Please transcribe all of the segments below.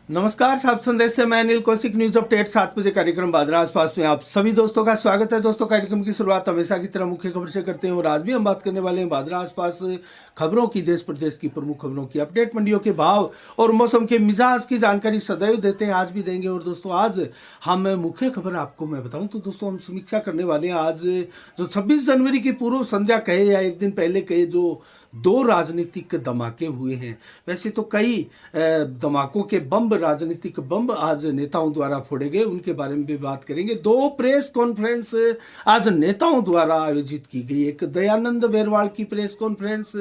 नमस्कार, सात संदेश से मैं अनिल कौशिक। न्यूज अपडेट 7 बजे कार्यक्रम बादरा आसपास में आप सभी दोस्तों का स्वागत है। दोस्तों, कार्यक्रम की शुरुआत हमेशा की तरह मुख्य खबर से करते हैं और आज भी हम बात करने वाले हैं बादरा आसपास खबरों की, देश प्रदेश की प्रमुख खबरों की अपडेट, मंडियों के भाव और मौसम के मिजाज की जानकारी सदैव देते हैं, आज भी देंगे। और दोस्तों, आज हम मुख्य खबर आपको मैं बताऊं तो दोस्तों हम समीक्षा करने वाले हैं आज जो 26 जनवरी की पूर्व संध्या कहे या एक दिन पहले कहे जो दो राजनीतिक धमाके हुए हैं। वैसे तो कई धमाकों के बम, राजनीतिक बम आज नेताओं द्वारा फोड़े गए, उनके बारे में भी बात करेंगे। दो प्रेस कॉन्फ्रेंस आज नेताओं द्वारा आयोजित की गई। एक दयानंद बेरवाल की प्रेस कॉन्फ्रेंस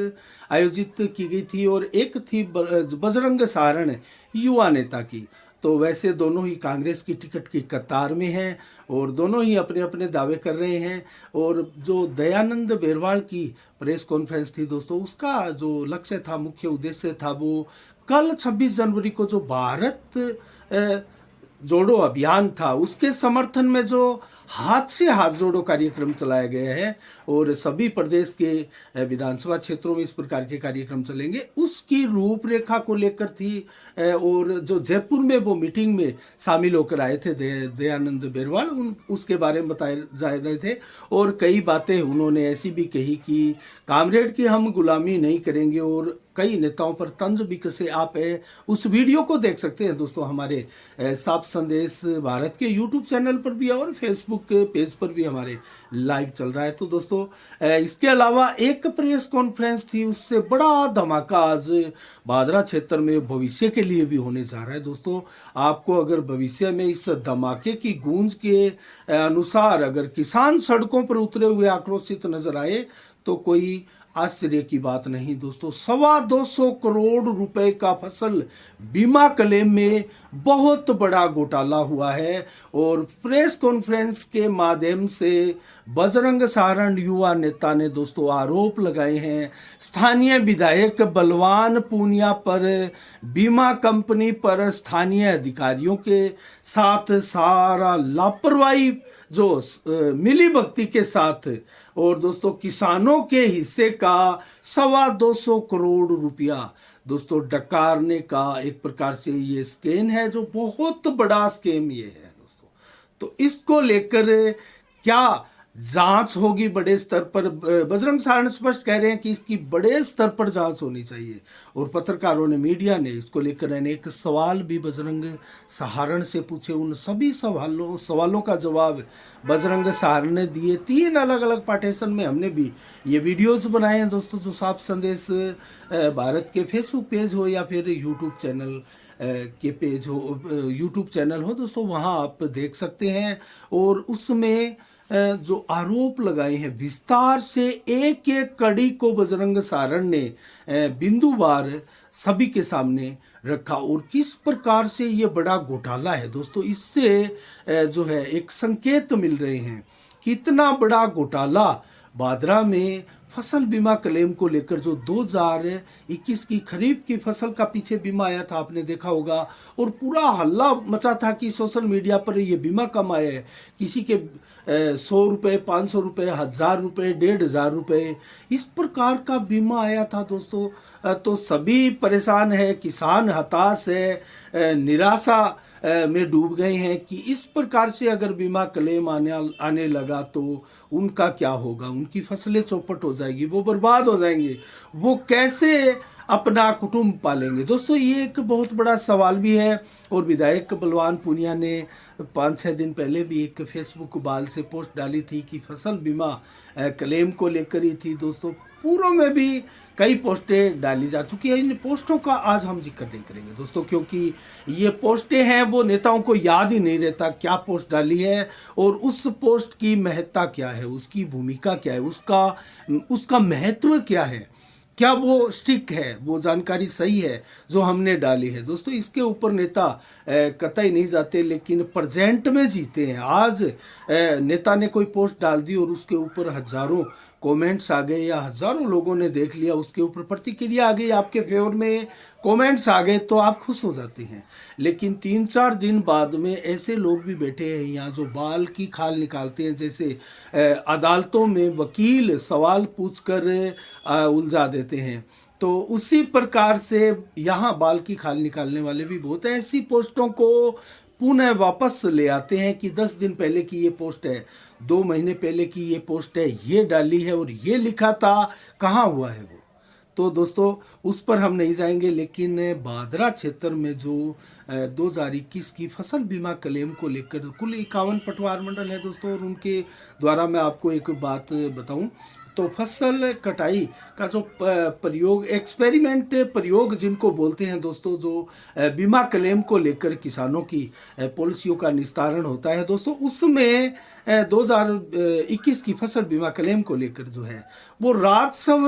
आयोजित की गई थी और एक थी बजरंग सहारण युवा नेता की। तो वैसे दोनों ही कांग्रेस की टिकट की कतार में हैं और दोनों ही अपने अपने दावे कर रहे हैं। और जो दयानंद बेरवाल की प्रेस कॉन्फ्रेंस थी दोस्तों, उसका जो लक्ष्य था, मुख्य उद्देश्य था, वो कल 26 जनवरी को जो भारत जोड़ो अभियान था उसके समर्थन में जो हाथ से हाथ जोड़ो कार्यक्रम चलाया गया है और सभी प्रदेश के विधानसभा क्षेत्रों में इस प्रकार के कार्यक्रम चलेंगे, उसकी रूपरेखा को लेकर थी। और जो जयपुर में वो मीटिंग में शामिल होकर आए थे दयानंद बेरवाल, उसके बारे में बताए जा रहे थे। और कई बातें उन्होंने ऐसी भी कही कि कामरेड की हम गुलामी नहीं करेंगे और कई नेताओं पर तंज भी कसे। आप उस वीडियो को देख सकते हैं दोस्तों, हमारे साफ संदेश भारत के यूट्यूब चैनल पर भी और फेसबुक पेज पर भी हमारे लाइव चल रहा है। तो दोस्तों, इसके अलावा एक प्रेस कॉन्फ्रेंस थी, उससे बड़ा धमाका आज बादरा क्षेत्र में भविष्य के लिए भी होने जा रहा है। दोस्तों, आपको अगर भविष्य में इस धमाके की गूंज के अनुसार अगर किसान सड़कों पर उतरे हुए आक्रोशित नजर आए तो कोई आश्चर्य की बात नहीं। दोस्तों, 225 करोड़ रुपए का फसल बीमा क्लेम में बहुत बड़ा घोटाला हुआ है और प्रेस कॉन्फ्रेंस के माध्यम से बजरंग सहारण युवा नेता ने दोस्तों आरोप लगाए हैं स्थानीय विधायक बलवान पूनिया पर, बीमा कंपनी पर, स्थानीय अधिकारियों के साथ सारा लापरवाही जो मिली भक्ति के साथ। और दोस्तों, किसानों के हिस्से का 225 करोड़ रुपया दोस्तों डकारने का एक प्रकार से ये स्कैम है, जो बहुत बड़ा स्कैम ये है दोस्तों। तो इसको लेकर क्या जांच होगी बड़े स्तर पर? बजरंग सहारण स्पष्ट कह रहे हैं कि इसकी बड़े स्तर पर जांच होनी चाहिए और पत्रकारों ने, मीडिया ने इसको लेकर अनेक सवाल भी बजरंग सहारण से पूछे। उन सभी सवालों का जवाब बजरंग सहारण ने दिए। 3 अलग अलग पार्टीशन में हमने भी ये वीडियोस बनाए हैं दोस्तों, जो साफ संदेश भारत के फेसबुक पेज हो या फिर यूट्यूब चैनल के पेज हो, यूट्यूब चैनल हो दोस्तों, वहाँ आप देख सकते हैं। और उसमें जो आरोप लगाए हैं विस्तार से, एक एक कड़ी को बजरंग सहारण ने बिंदुवार सभी के सामने रखा और किस प्रकार से ये बड़ा घोटाला है दोस्तों। इससे जो है एक संकेत मिल रहे हैं कितना बड़ा घोटाला बादरा में फसल बीमा क्लेम को लेकर, जो 2021 की खरीफ की फसल का पीछे बीमा आया था, आपने देखा होगा, और पूरा हल्ला मचा था कि सोशल मीडिया पर ये बीमा कम आया है, किसी के 100 रुपये, 500 रुपये, 1000 रुपये, 1500 रुपये, इस प्रकार का बीमा आया था दोस्तों। तो सभी परेशान है, किसान हताश है, निराशा में डूब गए हैं कि इस प्रकार से अगर बीमा क्लेम आने लगा तो उनका क्या होगा, उनकी फसलें चौपट हो जाएगी, वो बर्बाद हो जाएंगे, वो कैसे अपना कुटुंब पालेंगे। दोस्तों, ये एक बहुत बड़ा सवाल भी है। और विधायक बलवान पूनिया ने 5-6 दिन पहले भी एक फेसबुक बाल से पोस्ट डाली थी कि फसल बीमा क्लेम को लेकर ही थी दोस्तों। पूर्व में भी कई पोस्टें डाली जा चुकी है। इन पोस्टों का आज हम जिक्र नहीं करेंगे दोस्तों, क्योंकि ये पोस्टें हैं, वो नेताओं को याद ही नहीं रहता क्या पोस्ट डाली है और उस पोस्ट की महत्ता क्या है, उसकी भूमिका क्या है, उसका महत्व क्या है, क्या वो स्टिक है, वो जानकारी सही है जो हमने डाली है दोस्तों। इसके ऊपर नेता कतई नहीं जाते, लेकिन प्रेजेंट में जीते हैं। आज नेता ने कोई पोस्ट डाल दी और उसके ऊपर हजारों कमेंट्स आ गए या हजारों लोगों ने देख लिया, उसके ऊपर प्रतिक्रिया आ गई, आपके फेवर में कमेंट्स आ गए, तो आप खुश हो जाते हैं। लेकिन 3-4 दिन बाद में ऐसे लोग भी बैठे हैं यहाँ जो बाल की खाल निकालते हैं, जैसे अदालतों में वकील सवाल पूछकर उलझा देते हैं तो उसी प्रकार से यहाँ बाल की खाल निकालने वाले भी बहुत हैं। ऐसी पोस्टों को पुनः वापस ले आते हैं कि 10 दिन पहले की ये पोस्ट है, 2 महीने पहले की ये पोस्ट है, ये डाली है और ये लिखा था, कहाँ हुआ है वो। तो दोस्तों उस पर हम नहीं जाएंगे, लेकिन बादरा क्षेत्र में जो 2021 की फसल बीमा क्लेम को लेकर कुल 51 पटवार मंडल है दोस्तों, और उनके द्वारा मैं आपको एक बात बताऊं तो फसल कटाई का जो प्रयोग, एक्सपेरिमेंट प्रयोग जिनको बोलते हैं दोस्तों, जो बीमा क्लेम को लेकर किसानों की पॉलिसियों का निस्तारण होता है दोस्तों, उसमें 2021 की फसल बीमा क्लेम को लेकर जो है वो राजस्व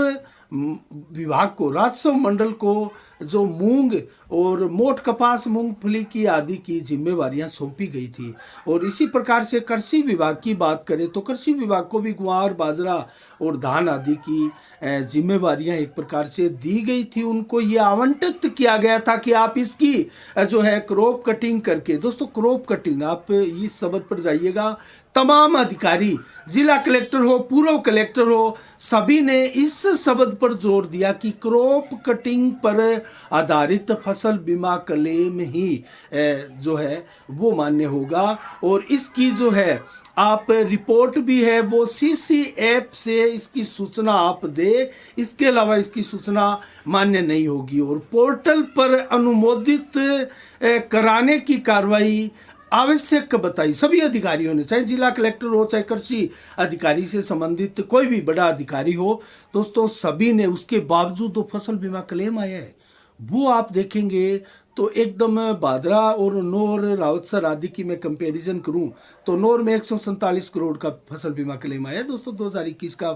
विभाग को, राजस्व मंडल को जो मूंग और मोट कपास, मूंगफली की आदि की जिम्मेवारियां सौंपी गई थी। और इसी प्रकार से कृषि विभाग की बात करें तो कृषि विभाग को भी ग्वार, बाजरा और धान आदि की जिम्मेवारियां एक प्रकार से दी गई थी। उनको ये आवंटित किया गया था कि आप इसकी जो है क्रॉप कटिंग करके, दोस्तों क्रॉप कटिंग, आप इस शब्द पर जाइएगा, तमाम अधिकारी, जिला कलेक्टर हो, पूर्व कलेक्टर हो, सभी ने इस शब्द पर जोर दिया कि क्रॉप कटिंग पर आधारित फसल बीमा क्लेम ही जो है वो मान्य होगा। और इसकी जो है आप रिपोर्ट भी है वो सीसी ऐप से इसकी सूचना आप दे, इसके अलावा इसकी सूचना मान्य नहीं होगी। और पोर्टल पर अनुमोदित कराने की कार्रवाई आवश्यक बताई सभी अधिकारियों ने, चाहे जिला कलेक्टर हो, चाहे कृषि अधिकारी से संबंधित कोई भी बड़ा अधिकारी हो दोस्तों, सभी ने, उसके बावजूद जो फसल बीमा क्लेम आया है वो आप देखेंगे तो एकदम बादरा और नौर, रावतसर आदि की मैं कंपैरिजन करूं तो नौर में 147 करोड़ का फसल बीमा क्लेम आया दोस्तों 2021 का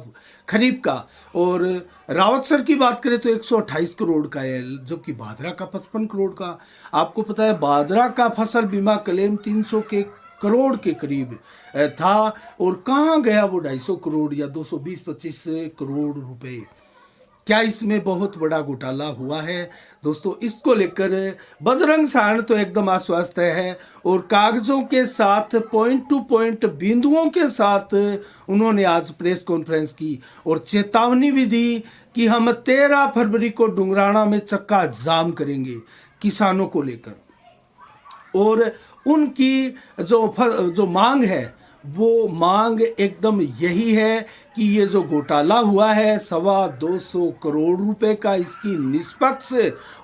खरीफ का, और रावतसर की बात करें तो 128 करोड़ का है, जबकि बादरा का 55 करोड़ का। आपको पता है बादरा का फसल बीमा क्लेम 300 के करोड़ के करीब था, और कहाँ गया वो 250 करोड़ या 220-25 करोड़ रुपए। क्या इसमें बहुत बड़ा घोटाला हुआ है दोस्तों? इसको लेकर बजरंग सारण तो एकदम आश्वस्त है, और कागजों के साथ, पॉइंट टू पॉइंट बिंदुओं के साथ उन्होंने आज प्रेस कॉन्फ्रेंस की और चेतावनी भी दी कि हम 13 फरवरी को डुंगराना में चक्का जाम करेंगे किसानों को लेकर। और उनकी जो मांग है वो मांग एकदम यही है कि ये जो घोटाला हुआ है 225 करोड़ रुपए का, इसकी निष्पक्ष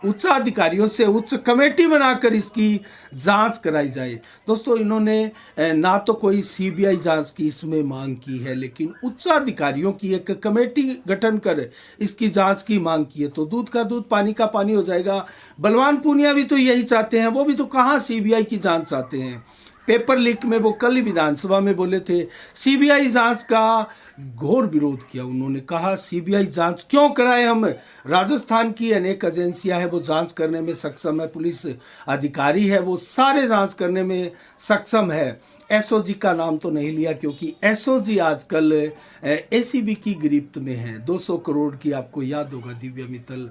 उच्चाधिकारियों से उच्च कमेटी बनाकर इसकी जांच कराई जाए। दोस्तों इन्होंने ना तो कोई सीबीआई जांच की इसमें मांग की है, लेकिन उच्चाधिकारियों की एक कमेटी गठन कर इसकी जांच की मांग की है। तो दूध का दूध, पानी का पानी हो जाएगा। बलवान पूनिया भी तो यही चाहते हैं, वो भी तो कहाँ सीबीआई की जांच चाहते हैं। पेपर लीक में वो कल ही विधानसभा में बोले थे, सीबीआई जांच का घोर विरोध किया। उन्होंने कहा सीबीआई जांच क्यों कराए, हम राजस्थान की अनेक एजेंसियां हैं वो जांच करने में सक्षम है, पुलिस अधिकारी है वो सारे जांच करने में सक्षम है। एसओजी का नाम तो नहीं लिया क्योंकि एसओजी आजकल एसीबी की गिरफ्त में है। 200 करोड़ की, आपको याद होगा दिव्या मित्तल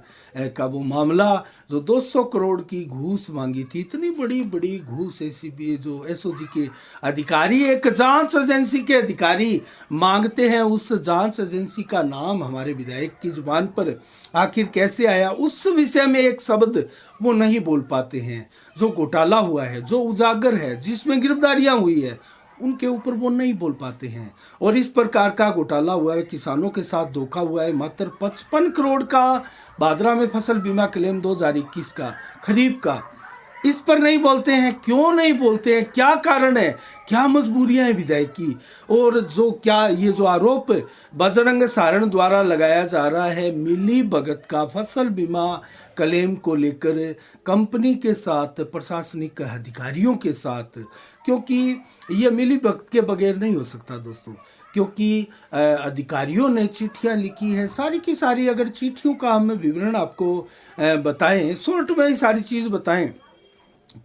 का वो मामला, जो 200 करोड़ की घूस मांगी थी, इतनी बड़ी बड़ी घूस एसीबी जो एसओजी के अधिकारी, एक जांच एजेंसी के अधिकारी मांगते हैं। उस जांच एजेंसी का नाम हमारे विधायक की जुबान पर आखिर कैसे आया, उस विषय में एक शब्द वो नहीं बोल पाते हैं। जो घोटाला हुआ है, जो उजागर है, जिसमें गिरफ्तारियां हुई है, उनके ऊपर वो नहीं बोल पाते हैं। और इस प्रकार का घोटाला हुआ है, किसानों के साथ धोखा हुआ है। मात्र 55 करोड़ का बादरा में फसल बीमा क्लेम 2021 का खरीफ का, इस पर नहीं बोलते हैं। क्यों नहीं बोलते हैं, क्या कारण है, क्या मजबूरियां हैं विधायक की? और जो क्या ये जो आरोप बजरंग सारण द्वारा लगाया जा रहा है मिली भगत का फसल बीमा क्लेम को लेकर कंपनी के साथ, प्रशासनिक अधिकारियों के साथ, क्योंकि ये मिली भगत के बगैर नहीं हो सकता दोस्तों, क्योंकि अधिकारियों ने चिट्ठियां लिखी है सारी की सारी। अगर चिट्ठियों का हम विवरण आपको बताएं, शॉर्ट में ही सारी चीज़ बताएं,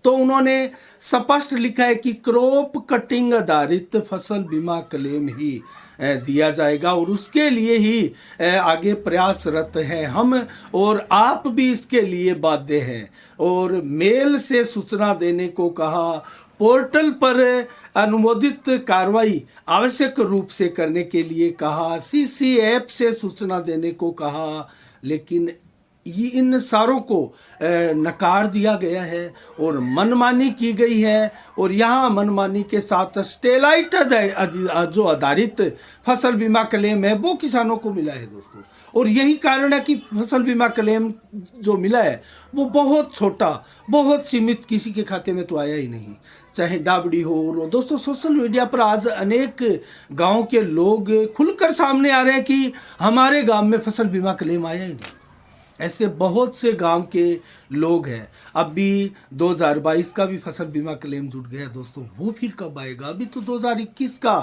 तो उन्होंने स्पष्ट लिखा है कि क्रॉप कटिंग आधारित फसल बीमा क्लेम ही दिया जाएगा, और उसके लिए ही आगे प्रयासरत हैं हम, और आप भी इसके लिए बाध्य हैं। और मेल से सूचना देने को कहा, पोर्टल पर अनुमोदित कार्रवाई आवश्यक रूप से करने के लिए कहा, सीसी ऐप से सूचना देने को कहा, लेकिन ये इन सारों को नकार दिया गया है और मनमानी की गई है। और यहाँ मनमानी के साथ स्टेलाइट जो आधारित फसल बीमा क्लेम है वो किसानों को मिला है दोस्तों। और यही कारण है कि फसल बीमा क्लेम जो मिला है वो बहुत छोटा, बहुत सीमित, किसी के खाते में तो आया ही नहीं, चाहे डाबड़ी हो। और दोस्तों सोशल मीडिया पर आज अनेक गांव के लोग खुलकर सामने आ रहे हैं कि हमारे गांव में फसल बीमा क्लेम आया ही नहीं। ऐसे बहुत से गांव के लोग हैं। अभी 2022 का भी फसल बीमा क्लेम जुट गया दोस्तों, वो फिर कब आएगा? अभी तो 2021 का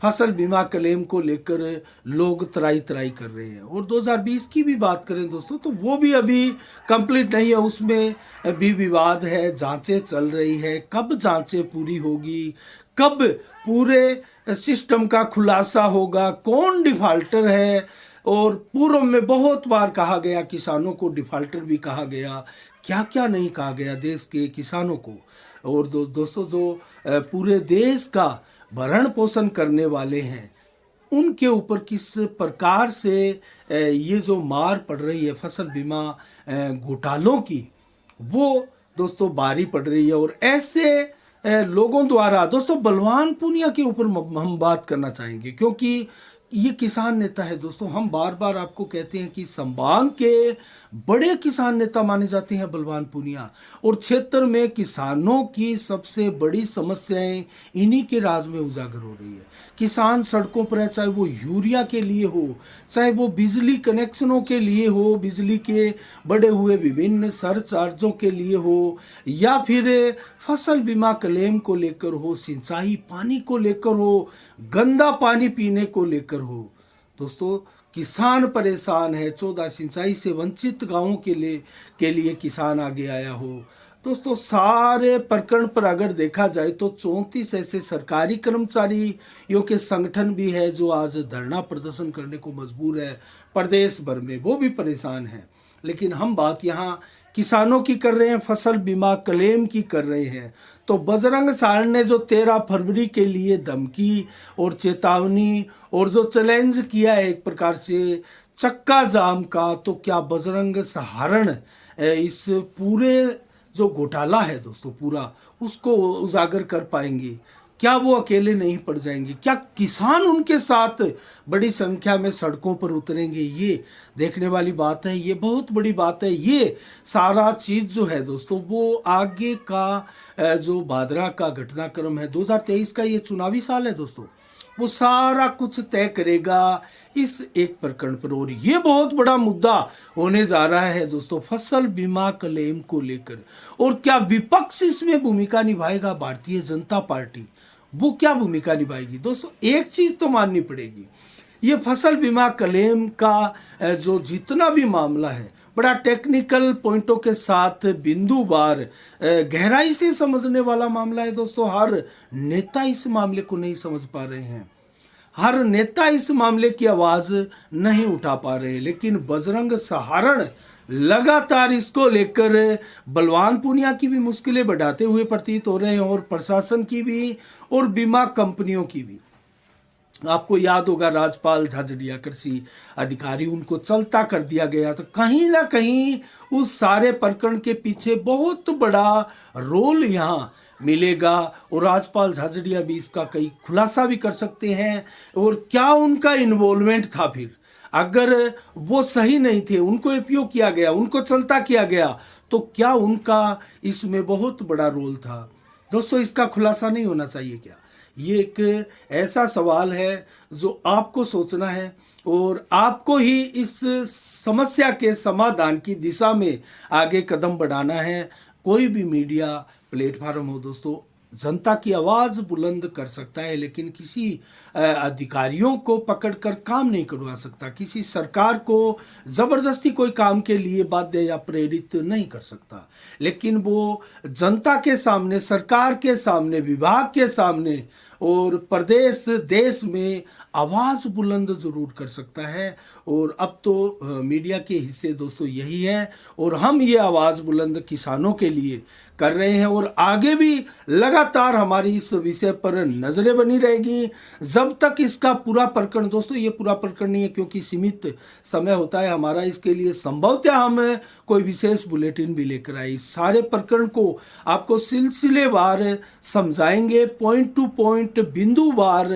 फसल बीमा क्लेम को लेकर लोग त्राई कर रहे हैं। और 2020 की भी बात करें दोस्तों तो वो भी अभी कंप्लीट नहीं है, उसमें भी विवाद है, जांचें चल रही है। कब जांचें पूरी होगी, कब पूरे सिस्टम का खुलासा होगा, कौन डिफाल्टर है? और पूर्व में बहुत बार कहा गया, किसानों को डिफाल्टर भी कहा गया, क्या क्या नहीं कहा गया देश के किसानों को। और दोस्तों जो पूरे देश का भरण पोषण करने वाले हैं उनके ऊपर किस प्रकार से ये जो मार पड़ रही है फसल बीमा घोटालों की, वो दोस्तों भारी पड़ रही है। और ऐसे लोगों द्वारा दोस्तों बलवान पूनिया के ऊपर हम बात करना चाहेंगे, क्योंकि ये किसान नेता है दोस्तों। हम बार बार आपको कहते हैं कि संभाग के बड़े किसान नेता माने जाते हैं बलवान पूनिया। और क्षेत्र में किसानों की सबसे बड़ी समस्याएं इन्हीं के राज में उजागर हो रही है। किसान सड़कों पर है, चाहे वो यूरिया के लिए हो, चाहे वो बिजली कनेक्शनों के लिए हो, बिजली के बढ़े हुए विभिन्न सरचार्जों के लिए हो, या फिर फसल बीमा क्लेम को लेकर हो, सिंचाई पानी को लेकर हो, गंदा पानी पीने को लेकर हो। दोस्तों किसान परेशान है। 14 सिंचाई से वंचित गांवों के लिए किसान आगे आया हो। दोस्तों सारे प्रकरण पर अगर देखा जाए तो 34 ऐसे सरकारी कर्मचारियों के संगठन भी है जो आज धरना प्रदर्शन करने को मजबूर है प्रदेश भर में, वो भी परेशान है। लेकिन हम बात यहाँ किसानों की कर रहे हैं, फसल बीमा क्लेम की कर रहे हैं। तो बजरंग सारण ने जो 13 फरवरी के लिए धमकी और चेतावनी और जो चैलेंज किया है एक प्रकार से चक्का जाम का, तो क्या बजरंग सहारण इस पूरे जो घोटाला है दोस्तों पूरा उसको उजागर कर पाएंगे? क्या वो अकेले नहीं पड़ जाएंगे? क्या किसान उनके साथ बड़ी संख्या में सड़कों पर उतरेंगे? ये देखने वाली बात है, ये बहुत बड़ी बात है। ये सारा चीज़ जो है दोस्तों वो आगे का जो भादरा का घटनाक्रम है, 2023 का ये चुनावी साल है दोस्तों, वो सारा कुछ तय करेगा इस एक प्रकरण पर। और ये बहुत बड़ा मुद्दा होने जा रहा है दोस्तों फसल बीमा क्लेम को लेकर। और क्या विपक्ष इसमें भूमिका निभाएगा? भारतीय जनता पार्टी वो क्या भूमिका निभाएगी? दोस्तों एक चीज तो माननी पड़ेगी, ये फसल बीमा क्लेम का जो जितना भी मामला है बड़ा टेक्निकल पॉइंटों के साथ बिंदुवार गहराई से समझने वाला मामला है दोस्तों। हर नेता इस मामले को नहीं समझ पा रहे हैं, हर नेता इस मामले की आवाज नहीं उठा पा रहे। लेकिन बजरंग सहारण लगातार इसको लेकर बलवान पूनिया की भी मुश्किलें बढ़ाते हुए प्रतीत हो रहे हैं, और प्रशासन की भी और बीमा कंपनियों की भी। आपको याद होगा राजपाल झाझड़िया कृषि अधिकारी, उनको चलता कर दिया गया। तो कहीं ना कहीं उस सारे प्रकरण के पीछे बहुत बड़ा रोल यहाँ मिलेगा, और राजपाल झाझड़िया भी इसका कई खुलासा भी कर सकते हैं। और क्या उनका इन्वॉल्वमेंट था? फिर अगर वो सही नहीं थे, उनको एपीओ किया गया, उनको चलता किया गया, तो क्या उनका इसमें बहुत बड़ा रोल था? दोस्तों इसका खुलासा नहीं होना चाहिए क्या? ये एक ऐसा सवाल है जो आपको सोचना है, और आपको ही इस समस्या के समाधान की दिशा में आगे कदम बढ़ाना है। कोई भी मीडिया प्लेटफार्म हो दोस्तों, जनता की आवाज बुलंद कर सकता है, लेकिन किसी अधिकारियों को पकड़कर काम नहीं करवा सकता, किसी सरकार को जबरदस्ती कोई काम के लिए बाध्य या प्रेरित नहीं कर सकता। लेकिन वो जनता के सामने, सरकार के सामने, विभाग के सामने और प्रदेश देश में आवाज़ बुलंद ज़रूर कर सकता है। और अब तो मीडिया के हिस्से दोस्तों यही है, और हम ये आवाज़ बुलंद किसानों के लिए कर रहे हैं, और आगे भी लगातार हमारी इस विषय पर नज़रें बनी रहेगी जब तक इसका पूरा प्रकरण, दोस्तों ये पूरा प्रकरण नहीं है क्योंकि सीमित समय होता है हमारा, इसके लिए संभवतः हम कोई विशेष बुलेटिन भी लेकर आए। सारे प्रकरण को आपको सिलसिलेवार समझाएंगे, पॉइंट टू पॉइंट बिंदुवार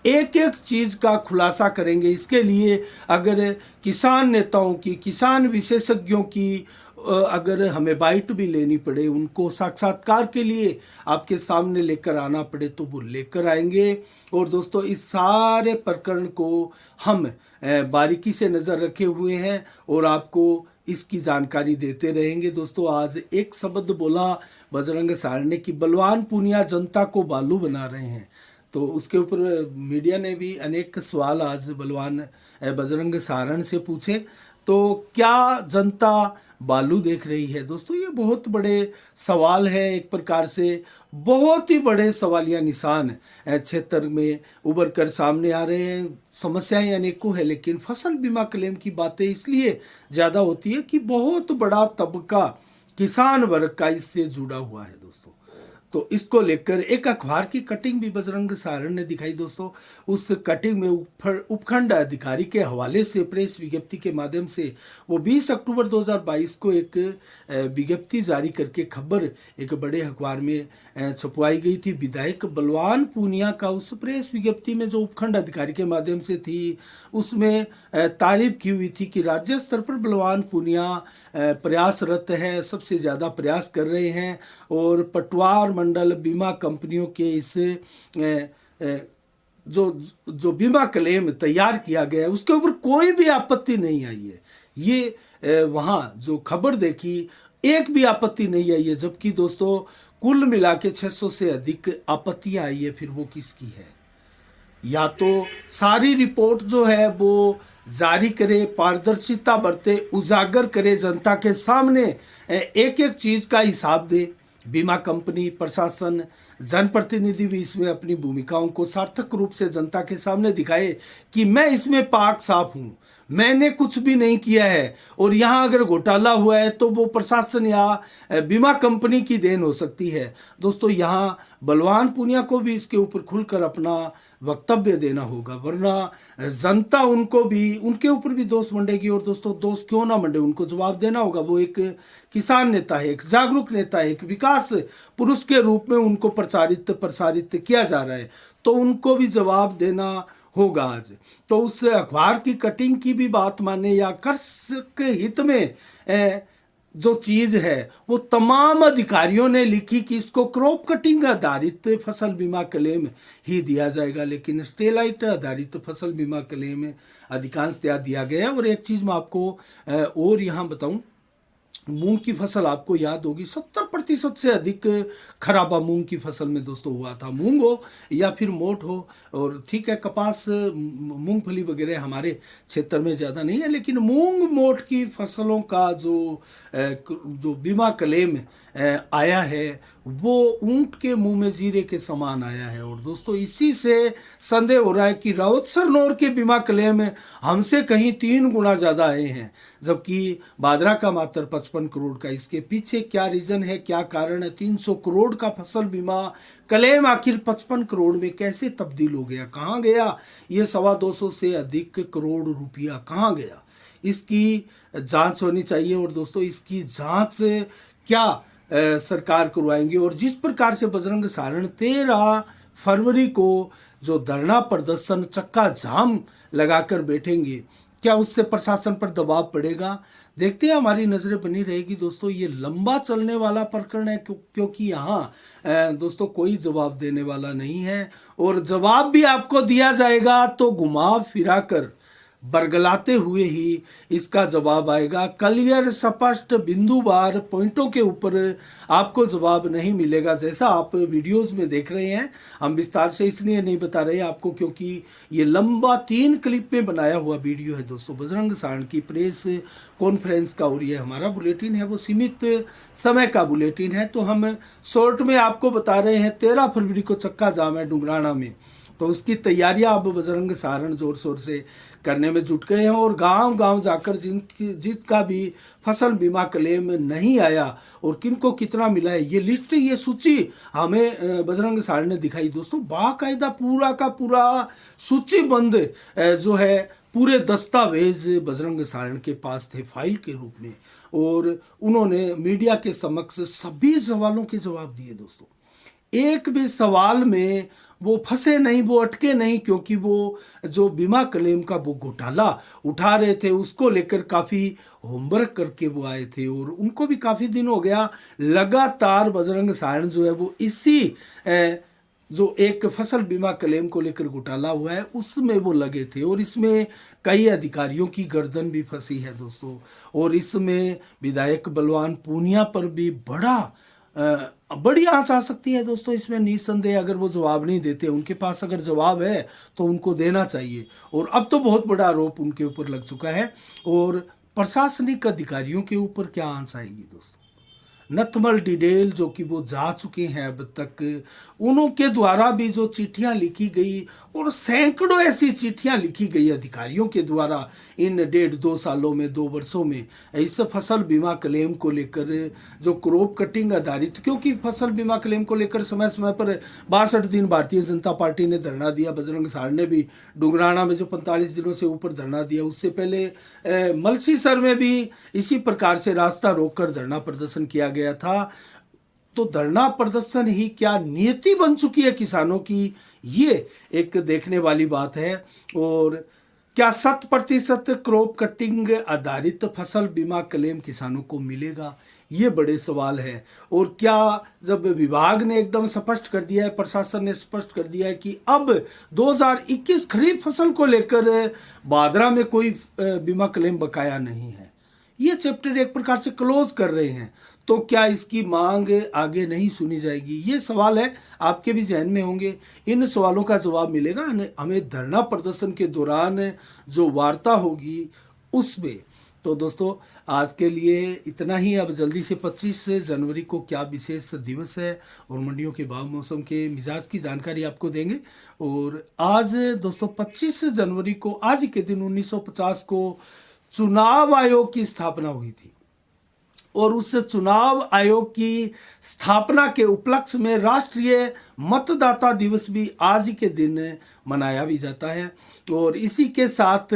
एक एक चीज़ का खुलासा करेंगे। इसके लिए अगर किसान नेताओं की, किसान विशेषज्ञों की अगर हमें बाइट भी लेनी पड़े, उनको साक्षात्कार के लिए आपके सामने लेकर आना पड़े, तो वो लेकर आएंगे। और दोस्तों इस सारे प्रकरण को हम बारीकी से नज़र रखे हुए हैं और आपको इसकी जानकारी देते रहेंगे। दोस्तों आज एक शब्द बोला बजरंग सारण ने कि बलवान पूनिया जनता को बालू बना रहे हैं, तो उसके ऊपर मीडिया ने भी अनेक सवाल आज बजरंग सारण से पूछे। तो क्या जनता बालू देख रही है? दोस्तों ये बहुत बड़े सवाल है, एक प्रकार से बहुत ही बड़े सवालिया निशान क्षेत्र में उभर कर सामने आ रहे हैं। समस्याएं अनेकों है, लेकिन फसल बीमा क्लेम की बातें इसलिए ज़्यादा होती है कि बहुत बड़ा तबका किसान वर्ग का इससे जुड़ा हुआ है दोस्तों। तो इसको लेकर एक अखबार की कटिंग भी बजरंग सारण ने दिखाई दोस्तों। उस कटिंग में उपखंड अधिकारी के हवाले से प्रेस विज्ञप्ति के माध्यम से वो 20 अक्टूबर 2022 को एक विज्ञप्ति जारी करके खबर एक बड़े अखबार में छपवाई गई थी। विधायक बलवान पूनिया का उस प्रेस विज्ञप्ति में जो उपखंड अधिकारी के माध्यम से थी, उसमें तारीफ की हुई थी कि राज्य स्तर पर बलवान पूनिया प्रयासरत है, सबसे ज़्यादा प्रयास कर रहे हैं, और पटवार मंडल बीमा कंपनियों के इस जो बीमा क्लेम तैयार किया गया है उसके ऊपर कोई भी आपत्ति नहीं आई है। ये वहाँ जो खबर देखी एक भी आपत्ति नहीं आई है, जबकि दोस्तों कुल मिला के 600 से अधिक आपत्तियाँ आई है। फिर वो किसकी है? या तो सारी रिपोर्ट जो है वो जारी करे, पारदर्शिता बरते, उजागर करे, जनता के सामने एक एक चीज़ का हिसाब दे। बीमा कंपनी, प्रशासन, जनप्रतिनिधि भी इसमें अपनी भूमिकाओं को सार्थक रूप से जनता के सामने दिखाए कि मैं इसमें पाक साफ हूँ, मैंने कुछ भी नहीं किया है, और यहाँ अगर घोटाला हुआ है तो वो प्रशासन या बीमा कंपनी की देन हो सकती है। दोस्तों यहाँ बलवान पूनिया को भी इसके ऊपर खुलकर अपना वक्तव्य देना होगा, वरना जनता उनको भी, उनके ऊपर भी दोष मंडेगी। और दोस्तों दोष क्यों ना मंडे, उनको जवाब देना होगा। वो एक किसान नेता है, एक जागरूक नेता है, एक विकास पुरुष के रूप में उनको प्रसारित किया जा रहा है, तो उनको भी जवाब देना होगा आज। तो उस अखबार की कटिंग की भी बात माने या कृषक के हित में जो चीज़ है वो तमाम अधिकारियों ने लिखी कि इसको क्रॉप कटिंग आधारित फसल बीमा क्लेम ही दिया जाएगा, लेकिन स्टेलाइट आधारित फसल बीमा क्लेम अधिकांशतः दिया गया है। और एक चीज़ मैं आपको और यहाँ बताऊं, मूंग की फसल आपको याद होगी 70% से अधिक खराबा मूंग की फसल में दोस्तों हुआ था। मूंग हो या फिर मोट हो, और ठीक है कपास, मूंगफली वगैरह हमारे क्षेत्र में ज़्यादा नहीं है, लेकिन मूंग मोट की फसलों का जो बीमा क्लेम आया है वो ऊंट के मुंह में जीरे के समान आया है। और दोस्तों इसी से संदेह हो रहा है कि राउत सरनोर के बीमा क्लेम हमसे कहीं 3 गुना ज़्यादा आए हैं, जबकि बादरा का मात्र 55 करोड़ का। इसके पीछे क्या रीज़न है, क्या कारण है? 300 करोड़ का फसल बीमा क्लेम आखिर 55 करोड़ में कैसे तब्दील हो गया, कहाँ गया ये 225 से अधिक करोड़ रुपया, कहाँ गया? इसकी जांच होनी चाहिए। और दोस्तों इसकी जांच क्या सरकार करवाएंगी? और जिस प्रकार से बजरंग सारण 13 फरवरी को जो धरना प्रदर्शन, चक्का जाम लगाकर बैठेंगे, क्या उससे प्रशासन पर दबाव पड़ेगा? देखते हैं, हमारी नज़रें बनी रहेगी दोस्तों। ये लंबा चलने वाला प्रकरण है क्योंकि यहाँ दोस्तों कोई जवाब देने वाला नहीं है, और जवाब भी आपको दिया जाएगा तो घुमा फिरा कर बरगलाते हुए ही इसका जवाब आएगा। क्लियर, स्पष्ट, बिंदुवार पॉइंटों के ऊपर आपको जवाब नहीं मिलेगा। जैसा आप वीडियोस में देख रहे हैं, हम विस्तार से इसलिए नहीं बता रहे आपको क्योंकि ये लंबा 3 क्लिप में बनाया हुआ वीडियो है दोस्तों बजरंग सारण की प्रेस कॉन्फ्रेंस का, और ये हमारा बुलेटिन है वो सीमित समय का बुलेटिन है, तो हम शॉर्ट में आपको बता रहे हैं। 13 फरवरी को चक्का जाम है डुंगराना में, तो उसकी तैयारियां अब बजरंग सारण जोर शोर से करने में जुट गए हैं, और गांव गांव जाकर जिसका भी फसल बीमा क्लेम नहीं आया और किनको कितना मिला है, ये लिस्ट, ये सूची हमें बजरंग सारण ने दिखाई दोस्तों। बाकायदा पूरा का पूरा सूचीबद्ध जो है पूरे दस्तावेज बजरंग सारण के पास थे फाइल के रूप में, और उन्होंने मीडिया के समक्ष सभी सवालों के जवाब दिए दोस्तों। एक भी सवाल में वो फंसे नहीं, वो अटके नहीं, क्योंकि वो जो बीमा क्लेम का वो घोटाला उठा रहे थे उसको लेकर काफ़ी होमवर्क करके वो आए थे, और उनको भी काफ़ी दिन हो गया लगातार बजरंग सारण जो है वो इसी जो एक फसल बीमा क्लेम को लेकर घोटाला हुआ है उसमें वो लगे थे, और इसमें कई अधिकारियों की गर्दन भी फंसी है दोस्तों, और इसमें विधायक बलवान पूनिया पर भी बड़ी आंच आ सकती है दोस्तों इसमें निस्संदेह। अगर वो जवाब नहीं देते, उनके पास अगर जवाब है तो उनको देना चाहिए, और अब तो बहुत बड़ा आरोप उनके ऊपर लग चुका है। और प्रशासनिक अधिकारियों के ऊपर क्या आंच आएगी दोस्तों? नथमल डिडेल जो कि वो जा चुके हैं अब तक, उनके द्वारा भी जो चिट्ठियां लिखी गई, और सैकड़ों ऐसी चिट्ठियां लिखी गई अधिकारियों के द्वारा इन 1.5-2 सालों में, 2 वर्षों में, इस फसल बीमा क्लेम को लेकर जो क्रॉप कटिंग आधारित, क्योंकि फसल बीमा क्लेम को लेकर समय समय पर 62 दिन भारतीय जनता पार्टी ने धरना दिया, बजरंग सारण ने भी डुंगराना में जो 45 दिनों से ऊपर धरना दिया, उससे पहले मलसीसर में भी इसी प्रकार से रास्ता रोककर धरना प्रदर्शन किया गया था। तो धरना प्रदर्शन ही क्या नियति बन चुकी है किसानों की, ये एक देखने वाली बात है। और क्या 100% क्रॉप कटिंग आधारित फसल बीमा क्लेम किसानों को मिलेगा, ये बड़े सवाल है। और क्या जब विभाग ने एकदम स्पष्ट कर दिया है, प्रशासन ने स्पष्ट कर दिया है कि अब 2021 खरीफ फसल को लेकर भादरा में कोई बीमा क्लेम बकाया नहीं है, ये चैप्टर एक प्रकार से क्लोज कर रहे हैं, तो क्या इसकी मांग आगे नहीं सुनी जाएगी? ये सवाल है, आपके भी जहन में होंगे। इन सवालों का जवाब मिलेगा हमें धरना प्रदर्शन के दौरान जो वार्ता होगी उसमें। तो दोस्तों आज के लिए इतना ही। अब जल्दी से 25 जनवरी को क्या विशेष दिवस है और मंडियों के भाव, मौसम के मिजाज की जानकारी आपको देंगे। और आज दोस्तों 25 जनवरी को, आज के दिन 1950 को चुनाव आयोग की स्थापना हुई थी, और उस चुनाव आयोग की स्थापना के उपलक्ष्य में राष्ट्रीय मतदाता दिवस भी आज ही के दिन मनाया भी जाता है। और इसी के साथ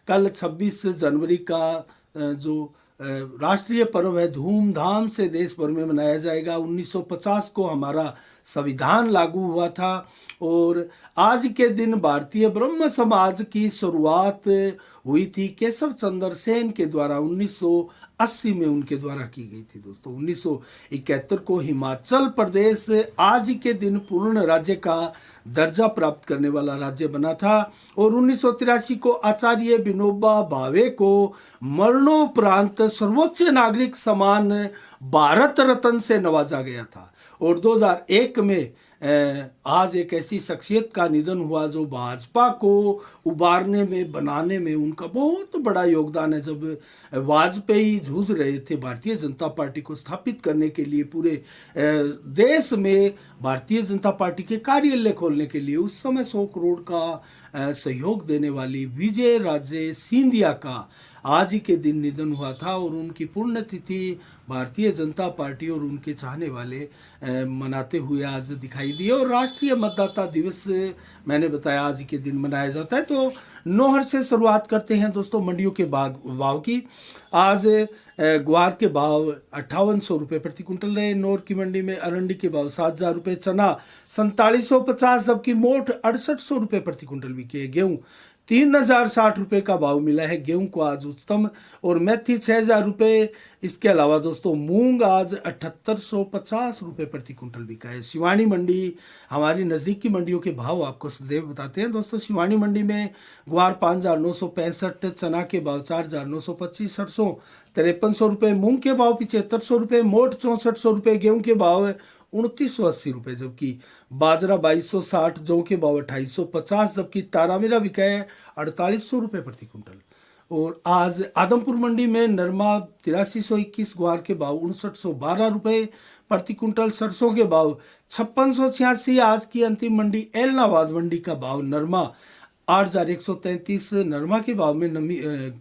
कल 26 जनवरी का जो राष्ट्रीय पर्व है धूमधाम से देश भर में मनाया जाएगा। 1950 को हमारा संविधान लागू हुआ था, और आज के दिन भारतीय ब्रह्म समाज की शुरुआत हुई थी केशव चंद्र सेन के द्वारा, 1980 में उनके द्वारा की गई थी दोस्तों। 1971 को हिमाचल प्रदेश आज के दिन पूर्ण राज्य का दर्जा प्राप्त करने वाला राज्य बना था, और 1983 को आचार्य विनोबा भावे को मरणोपरांत सर्वोच्च नागरिक सम्मान भारत रत्न से नवाजा गया था। और 2001 में आज एक ऐसी शख्सियत का निधन हुआ जो भाजपा को उबारने में, बनाने में उनका बहुत बड़ा योगदान है। जब वाजपेयी जूझ रहे थे भारतीय जनता पार्टी को स्थापित करने के लिए, पूरे देश में भारतीय जनता पार्टी के कार्यालय खोलने के लिए, उस समय 100 करोड़ का सहयोग देने वाली विजय राजे सिंधिया का आज ही के दिन निधन हुआ था, और उनकी पुण्यतिथि भारतीय जनता पार्टी और उनके चाहने वाले मनाते हुए आज दिखाई दिए। और राष्ट्रीय मतदाता दिवस मैंने बताया आज ही के दिन मनाया जाता है। तो नौहर से शुरुआत करते हैं दोस्तों मंडियों के भाव की। आज ग्वार के भाव 5800 रुपये प्रति कुंटल रहे। नौर की मंडी में अरंडी के भाव 7000 रुपये, चना 4750, जबकि मोठ 6800 रुपये प्रति कुंटल बिके। गेहूँ 3060 रुपये का भाव मिला है गेहूं को आज उच्चतम, और मेथी 6000 रुपये इसके अलावा दोस्तों मूंग आज 7850 रुपये प्रति कुंटल बिका है। शिवानी मंडी हमारी नज़दीक की मंडियों के भाव आपको सदैव बताते हैं दोस्तों। शिवानी मंडी में ग्वार 5965, चना के भाव 4925, सरसों 5300 रुपये, मूंग के भाव 7500 रुपये, मोट 6400 रुपये, गेहूं के भाव 2980 रुपये, जबकि बाजरा 2260, जौ के भाव 2850, जबकि तारामीरा बिका है 4800 रुपये प्रति कुंटल। और आज आदमपुर मंडी में नरमा 8321, ग्वार के भाव 5912 रुपये प्रति कुंटल, सरसों के भाव 5686। आज की अंतिम मंडी एलनाबाद मंडी का भाव नरमा 8133, नरमा के भाव में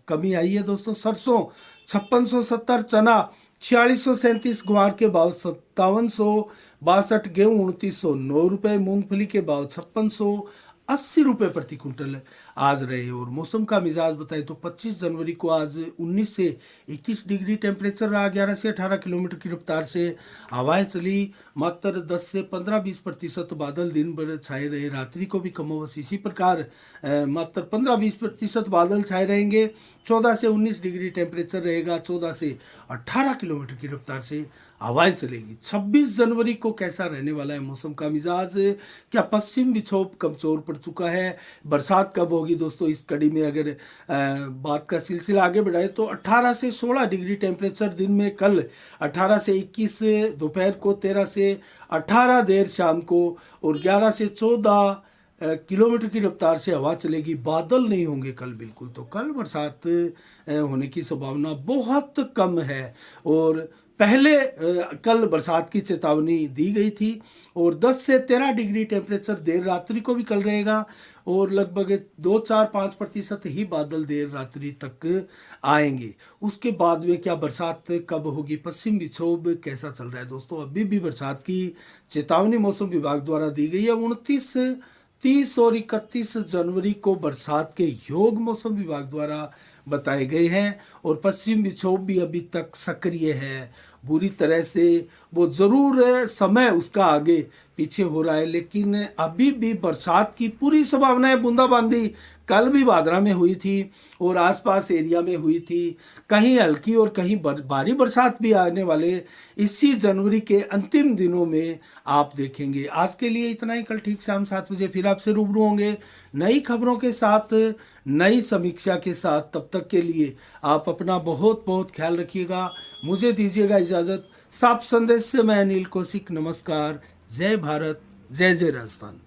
कमी आई है दोस्तों। सरसों 5670, चना 4637, ग्वार के भाव 5762, गेहूं 2909 रुपये, मूंगफली के भाव 5680 रुपये प्रति कुंटल आज रहे। और मौसम का मिजाज बताएं तो 25 जनवरी को आज 19 से 21 डिग्री टेम्परेचर रहा। 11 से 18 किलोमीटर की रफ्तार से हवाएं चली। मात्र 10 से 15-20% बादल दिन भर छाए रहे। रात्रि को भी कमोबश इसी प्रकार मात्र 15-20% बादल छाए रहेंगे। 14 से 19 डिग्री टेम्परेचर रहेगा। 14 से 18 किलोमीटर की रफ्तार से हवाएं चलेगी। 26 जनवरी को कैसा रहने वाला है मौसम का मिजाज? क्या पश्चिम विक्षोभ कमजोर पड़ चुका है? बरसात कब होगी दोस्तों? इस कड़ी में अगर बात का सिलसिला आगे बढ़ाए तो 18 से 16 डिग्री टेम्परेचर दिन में कल, 18 से 21 दोपहर को, 13 से 18 देर शाम को, और 11 से 14 किलोमीटर की रफ्तार से हवा चलेगी। बादल नहीं होंगे कल बिल्कुल। तो कल बरसात होने की संभावना बहुत कम है। और पहले कल बरसात की चेतावनी दी गई थी। और 10 से 13 डिग्री टेम्परेचर देर रात्रि को भी कल रहेगा। और लगभग 2-4-5% ही बादल देर रात्रि तक आएंगे। उसके बाद में क्या बरसात कब होगी? पश्चिम विक्षोभ कैसा चल रहा है दोस्तों? अभी भी बरसात की चेतावनी मौसम विभाग द्वारा दी गई है। 29, 30 और 31 जनवरी को बरसात के योग मौसम विभाग द्वारा बताए गए हैं। और पश्चिम विक्षोभ भी अभी तक सक्रिय है बुरी तरह से। वो ज़रूर समय उसका आगे पीछे हो रहा है, लेकिन अभी भी बरसात की पूरी संभावना है। बूंदाबांदी कल भी भादरा में हुई थी और आसपास एरिया में हुई थी। कहीं हल्की और कहीं भारी बरसात भी आने वाले इसी जनवरी के अंतिम दिनों में आप देखेंगे। आज के लिए इतना ही। कल ठीक शाम 7 बजे फिर आपसे रूबरू होंगे नई खबरों के साथ, नई समीक्षा के साथ। तब तक के लिए आप अपना बहुत बहुत ख्याल रखिएगा। मुझे दीजिएगा इजाज़त। साफ संदेश से मैं अनिल कौशिक। नमस्कार। जय भारत, जय जय राजस्थान।